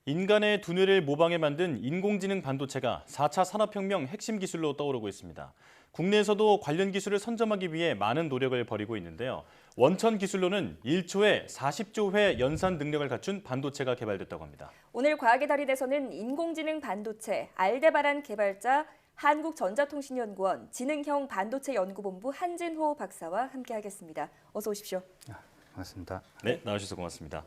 인간의 두뇌를 모방해 만든 인공지능 반도체가 4차 산업혁명 핵심 기술로 떠오르고 있습니다. 국내에서도 관련 기술을 선점하기 위해 많은 노력을 벌이고 있는데요. 원천 기술로는 1초에 40조 회 연산 능력을 갖춘 반도체가 개발됐다고 합니다. 오늘 과학의 달인에서는 인공지능 반도체 알데바란 개발자 한국전자통신연구원 지능형 반도체 연구본부 한진호 박사와 함께하겠습니다. 어서 오십시오. 반갑습니다. 네, 나와주셔서 고맙습니다.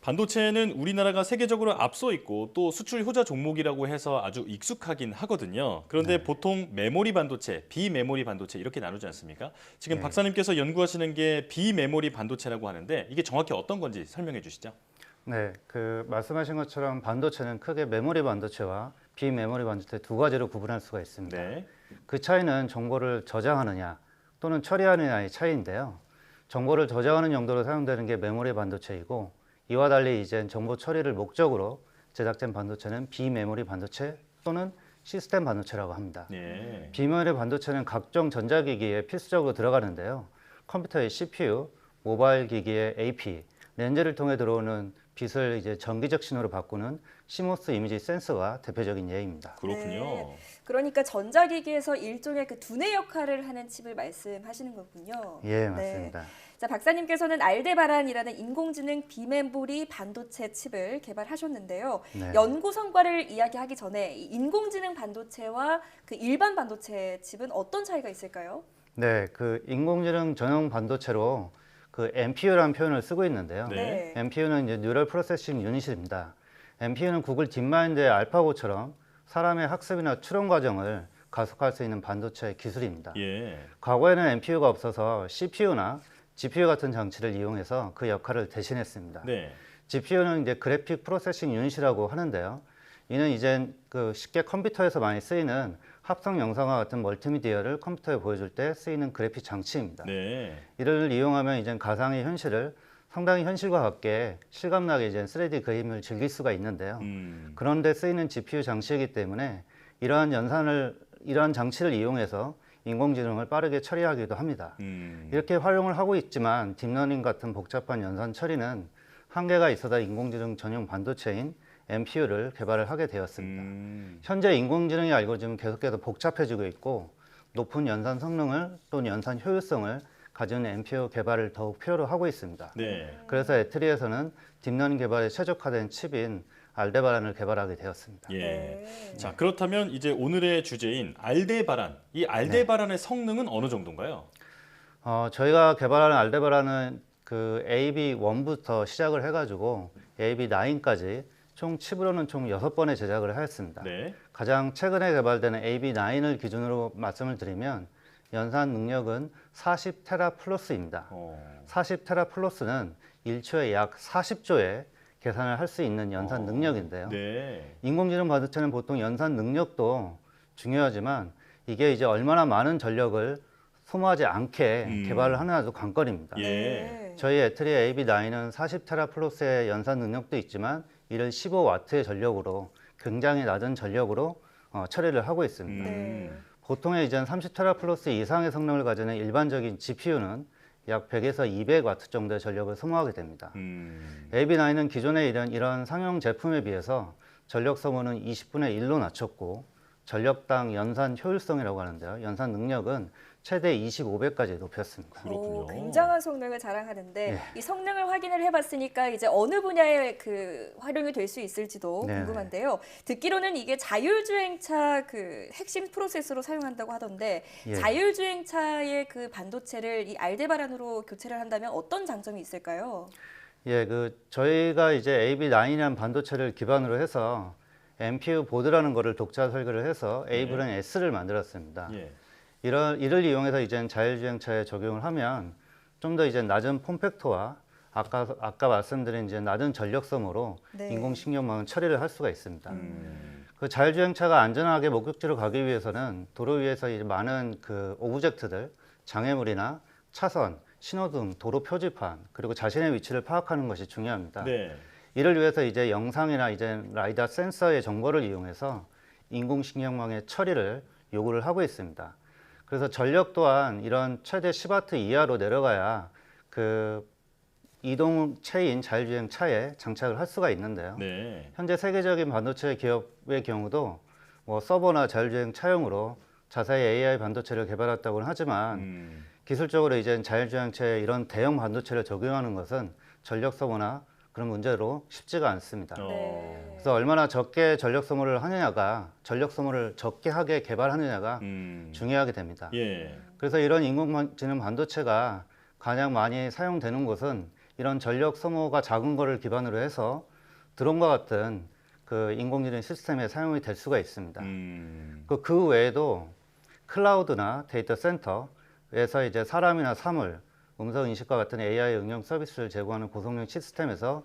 반도체는 우리나라가 세계적으로 앞서 있고 또 수출 효자 종목이라고 해서 아주 익숙하긴 하거든요. 그런데 보통 메모리 반도체, 비메모리 반도체 이렇게 나누지 않습니까? 지금 박사님께서 연구하시는 게 비메모리 반도체라고 하는데 이게 정확히 어떤 건지 설명해 주시죠. 네, 말씀하신 것처럼 반도체는 크게 메모리 반도체와 비메모리 반도체 두 가지로 구분할 수가 있습니다. 네. 그 차이는 정보를 저장하느냐 또는 처리하느냐의 차이인데요. 정보를 저장하는 용도로 사용되는 게 메모리 반도체이고 이와 달리 이제 정보 처리를 목적으로 제작된 반도체는 비메모리 반도체 또는 시스템 반도체라고 합니다. 네. 비메모리 반도체는 각종 전자기기에 필수적으로 들어가는데요. 컴퓨터의 CPU, 모바일 기기의 AP, 렌즈를 통해 들어오는 빛을 이제 전기적 신호로 바꾸는 시모스 이미지 센서가 대표적인 예입니다. 그렇군요. 네. 그러니까 전자기기에서 일종의 그 두뇌 역할을 하는 칩을 말씀하시는 거군요. 예, 맞습니다. 자, 박사님께서는 알데바란이라는 인공지능 비메모리 반도체 칩을 개발하셨는데요. 네. 연구 성과를 이야기하기 전에 이 인공지능 반도체와 그 일반 반도체 칩은 어떤 차이가 있을까요? 네, 인공지능 전용 반도체로 NPU라는 표현을 쓰고 있는데요. 네. NPU는 이제 뉴럴 프로세싱 유닛입니다. NPU는 구글 딥마인드의 알파고처럼 사람의 학습이나 추론 과정을 가속할 수 있는 반도체 기술입니다. 예. 과거에는 NPU가 없어서 CPU나 GPU 같은 장치를 이용해서 그 역할을 대신했습니다. 네. GPU는 이제 그래픽 프로세싱 유닛이라고 하는데요. 이는 이제 쉽게 컴퓨터에서 많이 쓰이는 합성 영상과 같은 멀티미디어를 컴퓨터에 보여줄 때 쓰이는 그래픽 장치입니다. 네. 이를 이용하면 이제 가상의 현실을 상당히 현실과 같게 실감나게 이제 3D 그림을 즐길 수가 있는데요. 그런데 쓰이는 GPU 장치이기 때문에 이러한 장치를 이용해서 인공지능을 빠르게 처리하기도 합니다. 이렇게 활용을 하고 있지만 딥러닝 같은 복잡한 연산 처리는 한계가 있어서 인공지능 전용 반도체인 NPU를 개발을 하게 되었습니다. 현재 인공지능의 알고리즘은 계속해서 복잡해지고 있고 높은 연산 성능을 또는 연산 효율성을 가진 NPU 개발을 더욱 필요로 하고 있습니다. 네. 그래서 애트리에서는 딥러닝 개발에 최적화된 칩인 알데바란을 개발하게 되었습니다. 예. 네. 자, 그렇다면 이제 오늘의 주제인 알데바란. 이 알데바란의 성능은 어느 정도인가요? 저희가 개발하는 알데바란은 AB1부터 시작을 해가지고 AB9까지 총 칩으로는 총 6번의 제작을 하였습니다. 네. 가장 최근에 개발되는 AB9을 기준으로 말씀을 드리면 연산 능력은 40테라 플러스입니다. 40테라 플러스는 1초에 약 40조의 계산을 할 수 있는 연산 능력인데요. 네. 인공지능 반도체는 보통 연산 능력도 중요하지만 이게 이제 얼마나 많은 전력을 소모하지 않게 개발을 하느냐도 관건입니다. 예. 저희 애트리 AB9은 40테라 플러스의 연산 능력도 있지만 이를 15와트의 전력으로 굉장히 낮은 전력으로 처리를 하고 있습니다. 네. 보통의 이제 30테라 플러스 이상의 성능을 가지는 일반적인 GPU는 약 100에서 200와트 정도의 전력을 소모하게 됩니다. AB9은 기존의 이런 상용 제품에 비해서 전력 소모는 20분의 1로 낮췄고 전력당 연산 효율성이라고 하는데요. 연산 능력은 최대 25배까지 높였습니다. 그렇군요. 굉장한 성능을 자랑하는데 네. 이 성능을 확인을 해봤으니까 이제 어느 분야에 활용이 될 수 있을지도 네. 궁금한데요. 듣기로는 이게 자율주행차 핵심 프로세서로 사용한다고 하던데 예. 자율주행차의 반도체를 이 알데바란으로 교체를 한다면 어떤 장점이 있을까요? 예, 저희가 이제 AB9이라는 반도체를 기반으로 해서 NPU 보드라는 거를 독자 설계를 해서 A-브랜 S를 만들었습니다. 예. 이를 이용해서 이제 자율주행차에 적용을 하면 좀 더 이제 낮은 폼팩터와 아까 말씀드린 이제 낮은 전력 소모로 네. 인공신경망 처리를 할 수가 있습니다. 자율주행차가 안전하게 목적지로 가기 위해서는 도로 위에서 이제 많은 오브젝트들, 장애물이나 차선, 신호등, 도로 표지판 그리고 자신의 위치를 파악하는 것이 중요합니다. 네. 이를 위해서 이제 영상이나 이제 라이다 센서의 정보를 이용해서 인공신경망의 처리를 요구를 하고 있습니다. 그래서 전력 또한 이런 최대 10와트 이하로 내려가야 이동체인 자율주행 차에 장착을 할 수가 있는데요. 네. 현재 세계적인 반도체 기업의 경우도 뭐 서버나 자율주행 차용으로 자사의 AI 반도체를 개발했다고는 하지만 기술적으로 이제 자율주행차에 이런 대형 반도체를 적용하는 것은 전력 소모나 그런 문제로 쉽지가 않습니다. 네. 그래서 얼마나 적게 전력 소모를 하느냐가 전력 소모를 적게 하게 개발하느냐가 중요하게 됩니다. 예. 그래서 이런 인공지능 반도체가 가장 많이 사용되는 곳은 이런 전력 소모가 작은 거를 기반으로 해서 드론과 같은 그 인공지능 시스템에 사용이 될 수가 있습니다. 그 외에도 클라우드나 데이터 센터에서 이제 사람이나 사물, 음성 인식과 같은 AI 응용 서비스를 제공하는 고성능 시스템에서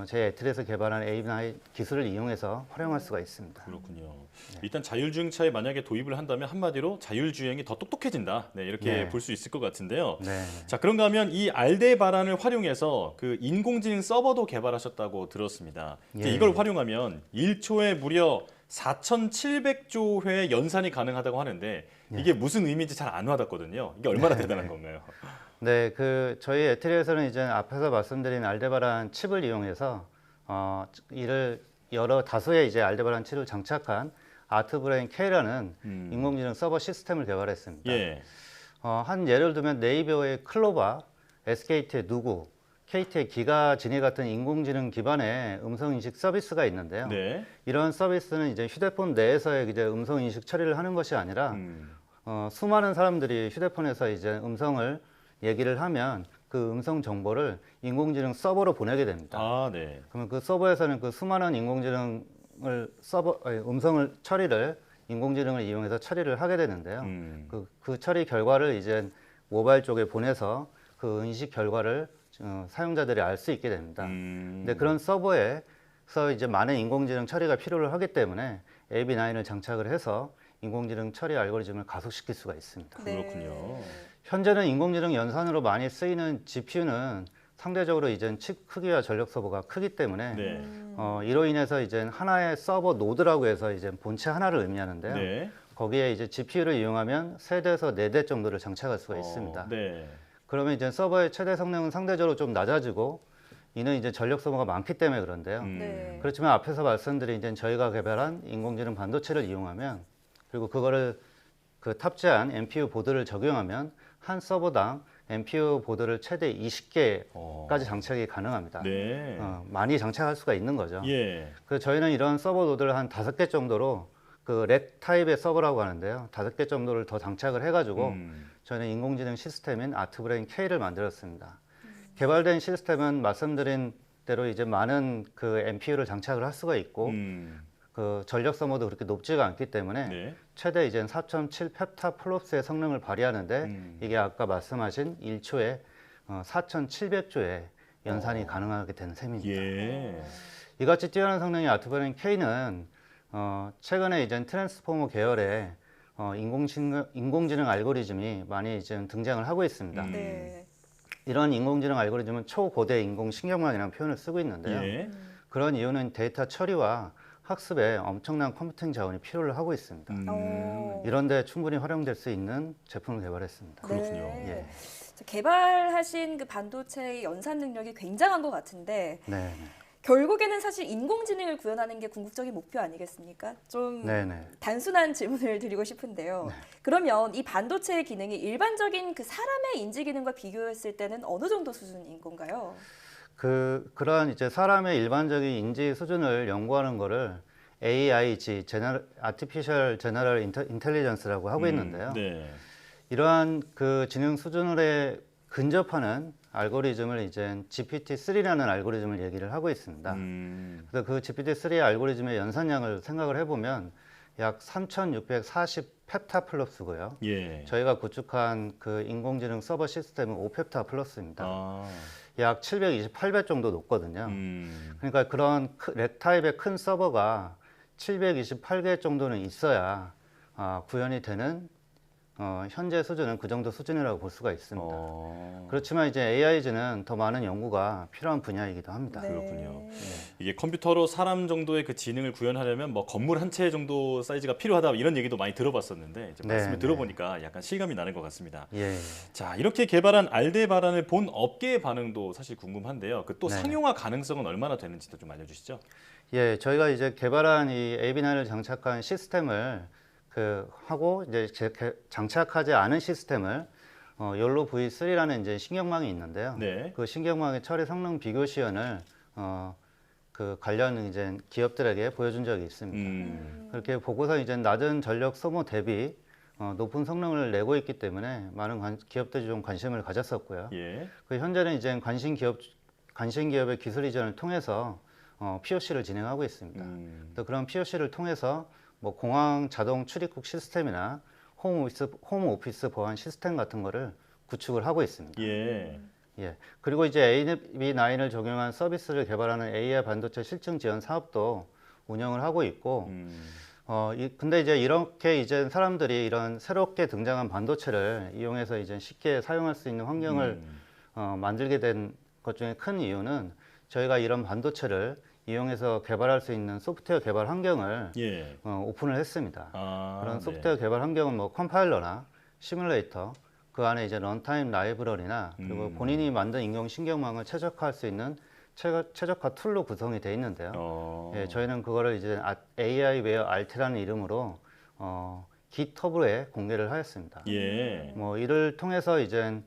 제 애틀에서 개발한 AI 기술을 이용해서 활용할 수가 있습니다. 그렇군요. 일단 자율주행차에 만약에 도입을 한다면 한마디로 자율주행이 더 똑똑해진다. 네, 이렇게 네. 볼 수 있을 것 같은데요. 네. 자, 그런가 하면 이 알데바란을 활용해서 그 인공지능 서버도 개발하셨다고 들었습니다. 이제 예. 이걸 활용하면 1초에 무려 4,700조 회 연산이 가능하다고 하는데 이게 무슨 의미인지 잘 안 와닿거든요. 이게 얼마나 대단한 건가요? 네, 저희 애틀리에서는 이제 앞에서 말씀드린 알데바란 칩을 이용해서 이를 여러 다수의 이제 알데바란 칩을 장착한 아트브레인 K라는 인공지능 서버 시스템을 개발했습니다. 예. 한 예를 들면 네이버의 클로바, SKT의 누구, KT의 기가지니 같은 인공지능 기반의 음성 인식 서비스가 있는데요. 네. 이런 서비스는 이제 휴대폰 내에서의 이제 음성 인식 처리를 하는 것이 아니라 수많은 사람들이 휴대폰에서 이제 음성을 얘기를 하면 그 음성 정보를 인공지능 서버로 보내게 됩니다. 아, 네. 그러면 그 서버에서는 그 수많은 음성을 처리를 인공지능을 이용해서 처리를 하게 되는데요. 그 처리 결과를 이제 모바일 쪽에 보내서 그 인식 결과를 사용자들이 알 수 있게 됩니다. 근데 그런 서버에서 이제 많은 인공지능 처리가 필요를 하기 때문에 AB9을 장착을 해서 인공지능 처리 알고리즘을 가속시킬 수가 있습니다. 그렇군요. 현재는 인공지능 연산으로 많이 쓰이는 GPU는 상대적으로 이제 칩 크기와 전력 소모가 크기 때문에 네. 이로 인해서 이제 하나의 서버 노드라고 해서 이제 본체 하나를 의미하는데요. 네. 거기에 이제 GPU를 이용하면 3대에서 4대 정도를 장착할 수가 있습니다. 네. 그러면 이제 서버의 최대 성능은 상대적으로 좀 낮아지고 이는 이제 전력 소모가 많기 때문에 그런데요. 네. 그렇지만 앞에서 말씀드린 이제 저희가 개발한 인공지능 반도체를 이용하면 그리고 그거를 그 탑재한 NPU 보드를 적용하면 한 서버당 NPU 보드를 최대 20개까지 장착이 가능합니다. 네. 많이 장착할 수가 있는 거죠. 예. 그래서 저희는 이런 서버 노드를 한 5개 정도로 그 렉 타입의 서버라고 하는데요. 5개 정도를 더 장착을 해가지고 저희는 인공지능 시스템인 아트브레인 K를 만들었습니다. 개발된 시스템은 말씀드린 대로 이제 많은 그 NPU를 장착을 할 수가 있고 그 전력 소모도 그렇게 높지가 않기 때문에 네. 최대 이제 4.7 펩타플롭스의 성능을 발휘하는데 이게 아까 말씀하신 1초에 4,700조의 연산이 가능하게 되는 셈입니다. 예. 이같이 뛰어난 성능의 아트브레인 K는 최근에 이제 트랜스포머 계열의 인공지능 알고리즘이 많이 이제 등장을 하고 있습니다. 네. 이런 인공지능 알고리즘은 초고대 인공신경망이라는 표현을 쓰고 있는데요. 예. 그런 이유는 데이터 처리와 학습에 엄청난 컴퓨팅 자원이 필요를 하고 있습니다. 이런데 충분히 활용될 수 있는 제품을 개발했습니다. 그렇군요. 네. 예. 자, 개발하신 그 반도체의 연산 능력이 굉장한 것 같은데 네. 결국에는 사실 인공지능을 구현하는 게 궁극적인 목표 아니겠습니까? 좀 네네. 단순한 질문을 드리고 싶은데요. 그러면 이 반도체의 기능이 일반적인 그 사람의 인지 기능과 비교했을 때는 어느 정도 수준인 건가요? 그러한 이제 사람의 일반적인 인지 수준을 연구하는 거를 AIG, Artificial General Intelligence라고 하고 있는데요. 네. 이러한 그 지능 수준에 근접하는 알고리즘을 이제 GPT-3라는 알고리즘을 얘기를 하고 있습니다. 그래서 그 GPT-3 알고리즘의 연산량을 생각을 해보면 약 3,640 펩타플러스고요. 예. 저희가 구축한 그 인공지능 서버 시스템은 5펩타플러스입니다. 약 728배 정도 높거든요. 그러니까 그런 렉 타입의 큰 서버가 728개 정도는 있어야 구현이 되는 현재 수준은 그 정도 수준이라고 볼 수가 있습니다. 어. 그렇지만 이제 AI는 더 많은 연구가 필요한 분야이기도 합니다. 네. 그렇군요. 이게 컴퓨터로 사람 정도의 그 지능을 구현하려면 뭐 건물 한 채 정도 사이즈가 필요하다 이런 얘기도 많이 들어봤었는데 이제 네, 말씀을 네. 들어보니까 약간 실감이 나는 것 같습니다. 예. 자, 이렇게 개발한 알데바란을 본 업계의 반응도 사실 궁금한데요. 그 또 네. 상용화 가능성은 얼마나 되는지도 좀 알려주시죠. 예, 저희가 이제 개발한 이 AV9을 장착한 시스템을 하고 이제 장착하지 않은 시스템을 욜로 V3라는 이제 신경망이 있는데요. 네. 그 신경망의 처리 성능 비교 시연을 관련 이제 기업들에게 보여준 적이 있습니다. 그렇게 보고서 이제 낮은 전력 소모 대비 높은 성능을 내고 있기 때문에 많은 기업들이 좀 관심을 가졌었고요. 예. 현재는 이제 관심 기업의 기술 이전을 통해서 POC를 진행하고 있습니다. 또 그런 POC를 통해서 뭐 공항 자동 출입국 시스템이나 홈 오피스 보안 시스템 같은 거를 구축을 하고 있습니다. 예. 예. 그리고 이제 AV9을 적용한 서비스를 개발하는 AI 반도체 실증 지원 사업도 운영을 하고 있고, 근데 이제 이렇게 이제 사람들이 이런 새롭게 등장한 반도체를 이용해서 이제 쉽게 사용할 수 있는 환경을 만들게 된 것 중에 큰 이유는 저희가 이런 반도체를 이용해서 개발할 수 있는 소프트웨어 개발 환경을 예. 오픈을 했습니다. 그런 네. 소프트웨어 개발 환경은 뭐 컴파일러나 시뮬레이터, 그 안에 이제 런타임 라이브러리나 그리고 본인이 만든 인공신경망을 최적화할 수 있는 최적화 툴로 구성이 되어 있는데요. 예, 저희는 그거를 이제 AI 웨어 RT라는 이름으로 GitHub에 공개를 하였습니다. 예. 뭐 이를 통해서 이제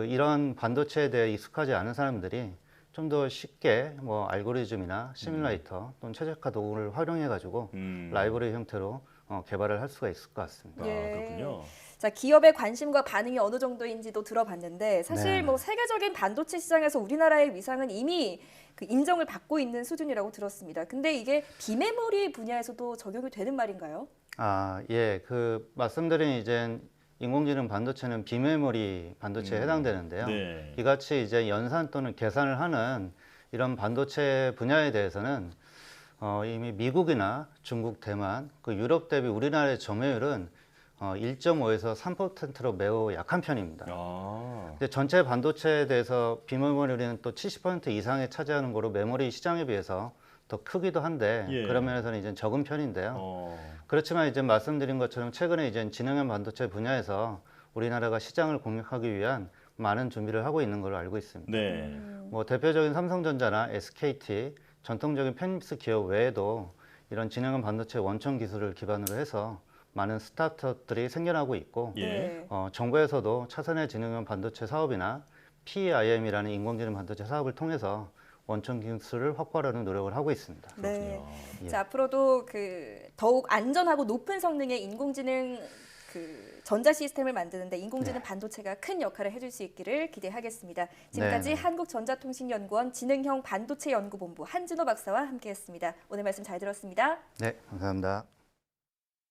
이런 반도체에 대해 익숙하지 않은 사람들이 좀 더 쉽게 뭐 알고리즘이나 시뮬레이터 또는 최적화 도구를 활용해 가지고 라이브러리 형태로 개발을 할 수가 있을 것 같습니다. 예. 그렇군요. 자, 기업의 관심과 반응이 어느 정도인지도 들어봤는데 사실 네. 뭐 세계적인 반도체 시장에서 우리나라의 위상은 이미 그 인정을 받고 있는 수준이라고 들었습니다. 근데 이게 비메모리 분야에서도 적용이 되는 말인가요? 예, 말씀드린 이제 인공지능 반도체는 비메모리 반도체에 해당되는데요. 네. 이같이 이제 연산 또는 계산을 하는 이런 반도체 분야에 대해서는 이미 미국이나 중국, 대만, 유럽 대비 우리나라의 점유율은 1.5에서 3%로 매우 약한 편입니다. 근데 전체 반도체에 대해서 비메모리는 또 70% 이상에 차지하는 거로 메모리 시장에 비해서 더 크기도 한데 예. 그런 면에서는 이제 적은 편인데요. 그렇지만 이제 말씀드린 것처럼 최근에 이제 지능형 반도체 분야에서 우리나라가 시장을 공략하기 위한 많은 준비를 하고 있는 걸로 알고 있습니다. 네. 뭐 대표적인 삼성전자나 SKT, 전통적인 펜립스 기업 외에도 이런 지능형 반도체 원천 기술을 기반으로 해서 많은 스타트업들이 생겨나고 있고, 예. 정부에서도 차세대 지능형 반도체 사업이나 PIM이라는 인공지능 반도체 사업을 통해서 원천 기술을 확보하려는 노력을 하고 있습니다. 네. 예. 자, 앞으로도 더욱 안전하고 높은 성능의 인공지능 전자 시스템을 만드는데 인공지능 반도체가 큰 역할을 해줄 수 있기를 기대하겠습니다. 지금까지 네. 한국전자통신연구원 지능형 반도체 연구본부 한진호 박사와 함께했습니다. 오늘 말씀 잘 들었습니다. 네, 감사합니다.